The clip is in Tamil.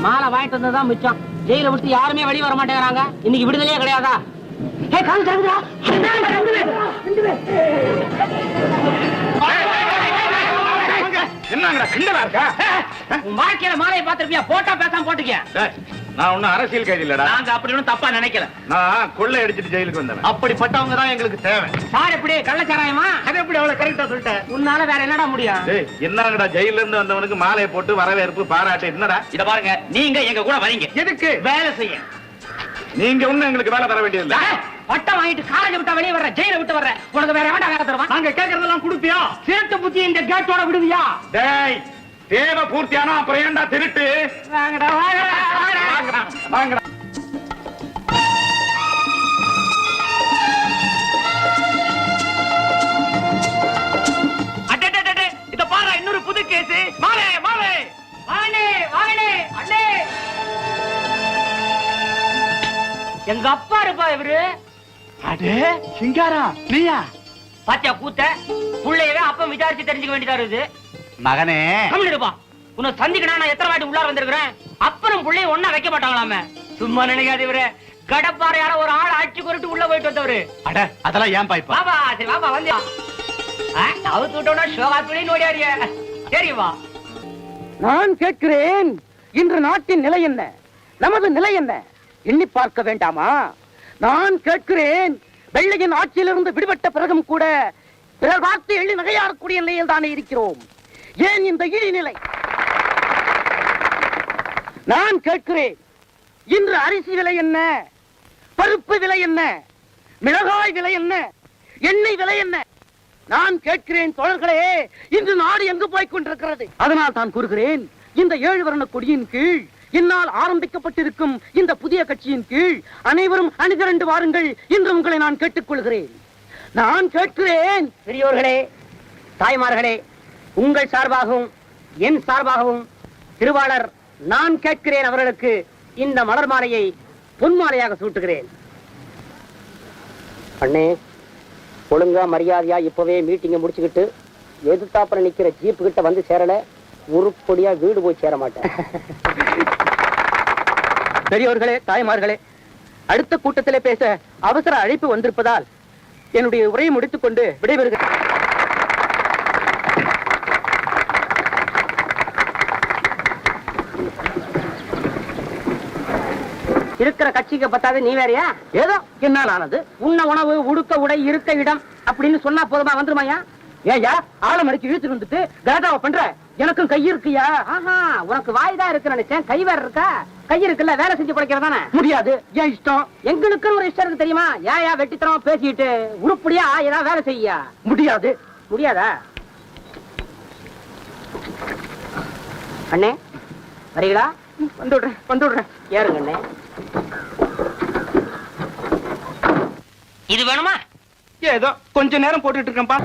மாலை வாங்கிட்டு வந்ததுதான் மிச்சம். ஜெயில விட்டு யாருமே வெளியே வர மாட்டேங்கிறாங்க. இன்னைக்கு விடுதலையே கிடையாதா? என்னங்கடா கிண்டலா இருக்கா? வாழ்க்கையில மாலையை பார்த்திருப்பியா? போட்டா பேசாம போட்டுக்க. நான் ஒன்னும் அரசியல் கைதி இல்லடா. நாங்க அப்படி ஒன்னும் தப்பா நினைக்கல. நான் கொள்ளை அடிச்சிட்டு ஜெயிலுக்கு வந்தேன். அப்படிப்பட்டவங்க தான் எங்களுக்கு தேவை. சார் எப்படி கள்ளச்சாராயமா? அது எப்படி அவ்வளவு கரெக்டா சொல்லிட்டேன்? உன்னால வேற என்னடா முடியும்? என்னங்கடா ஜெயில இருந்து வந்தவனுக்கு மாலையை போட்டு வரவேற்பு பாராட்டு என்னடா? இத பாருங்க, நீங்க எங்க கூட வரீங்க. எதுக்கு? வேலை செய்ய. நீங்க ஒண்ணு எங்களுக்கு வேலை தர வேண்டியதில்லை. பட்டம் வாங்கிட்டு காலேஜ் விட்டா வெளியே வர்ற, ஜெயில விட்டு வர்ற, உனக்கு வேற வேண்டாம் வேலை தருவான். நாங்க கேட்கறதெல்லாம் கொடுப்பியா? சேர்த்து புத்தி இந்த கேட்டோட விடுவியா? டேய், தேவை பூர்த்தியானா அப்புறம் ஏன்டா திருட்டு? வாங்கடா வாங்கடா வாங்கடா. இத பாரு, இன்னொரு புது கேஸ். மாலே மாலே வாங்கனே வாங்கனே அண்ணே. எங்க அப்பா இருப்பா இவரு. அடே சிங்காரா, நீயா? பாத்தியா கூத்த? புள்ளையவே அப்ப விசாரிச்சு தெரிஞ்சுக்க வேண்டியதா இருக்குது. மகனே இருப்பா, உன்னை சந்திக்கணும். நான் எத்தனை வாட்டி உள்ளார வந்திருக்கிறேன். அப்புறம் புள்ளைய ஒன்னா வைக்க மாட்டாங்களாமே. சும்மா நினைக்காது இவரு. கடப்பாறையால ஒரு ஆள் அடிச்சு கொண்டு உள்ள போயிட்டு வந்தவரு. அட அதெல்லாம் ஏன் பாய்ப்பா? பாபா சரி பாபா வந்து அவுத்து விட்டோட ஷோகாத்துலி நோடியாரிய. சரி வா. நான் கேட்கிறேன், இன்று நாட்டின் நிலை என்ன? நமது நிலை என்ன? எண்ணி பார்க்க வேண்டாமா? நான் கேட்கிறேன், வெள்ளையின் ஆட்சியிலிருந்து விடுபட்ட பிறகும் கூட பிறர் பார்த்து எள்ளி நகையாடக்கூடிய நிலையில் தானே இருக்கிறோம். ஏன் இந்த இழி நிலை? நான் கேட்கிறேன், இன்று அரிசி விலை என்ன? பருப்பு விலை என்ன? மிளகாய் விலை என்ன? எண்ணெய் விலை என்ன? நான் கேட்கிறேன் தோழர்களே, இன்று நாடு எங்கு போய்க் கொண்டிருக்கிறது? அதனால் தான் கூறுகிறேன், இந்த 7 வர்ண கொடியின் கீழ் என்னால் ஆரம்பிக்கப்பட்டிருக்கும் இந்த புதிய கட்சியின் கீழ் அனைவரும் அணிதிரண்டு வாருங்கள் என்று உங்களை நான் கேட்டுக்கொள்கிறேன். நான் கேட்கிறேன், பெரியோர்களே, தாய்மார்களே, உங்கள் சார்பாகவும் என் சார்பாகவும் திருவாளர் நான் கேட்கிறேன் அவர்களுக்கு இந்த மலர் மாலையை பொன்மாலையாக சூட்டுகிறேன். அண்ணே, ஒழுங்கா மரியாதையா இப்பவே மீட்டிங்க முடிச்சுக்கிட்டு எதிர்த்தாப்புல நிக்கிற ஜீப்பு கிட்ட வந்து சேரல, உருப்படியா வீடு போய் சேர மாட்டேன். பெரியோர்களே, தாய்மார்களே, அடுத்த கூட்டத்திலே பேச அவசர அழைப்பு வந்திருப்பதால் என்னுடைய உரையை முடித்துக் கொண்டு விடைபெறுகிறேன். இருக்கிற கட்சிக்கு பத்தாது நீ வேறையா? ஏதோ என்னால் ஆனது. உண்ண உணவு, உடுக்க உடை, இருக்க இடம் அப்படின்னு சொன்னா போதுமா? வந்துருமாயா? ஏயா ஆழம் அடிச்சு இழுத்து வந்துட்டு கலாட்டாவை பண்ற? எனக்கும் கை இருக்குயா? ஆஹா, உனக்கு வாய் தான் இருக்கு நினைச்சேன். கை வேற இருக்கா? கை இருக்குல்ல, வேலை செஞ்சு படைக்கிறதானே? முடியாது. ஏன் இஷ்டம்? எங்களுக்குன்னு ஒரு இஷ்டம் இருக்கு தெரியுமா? ஏயா வெட்டித்தனம் பேசிட்டு உருப்படியா ஏதாவது வேலை செய்யா? முடியாது. முடியாதா? அண்ணே வரீங்களா? வந்துடுறேன் வந்துடுறேன். ஏறுங்க அண்ணே. இது வேணுமா? ஏதோ கொஞ்ச நேரம் போட்டுட்டு இருக்கேன்ப்பா.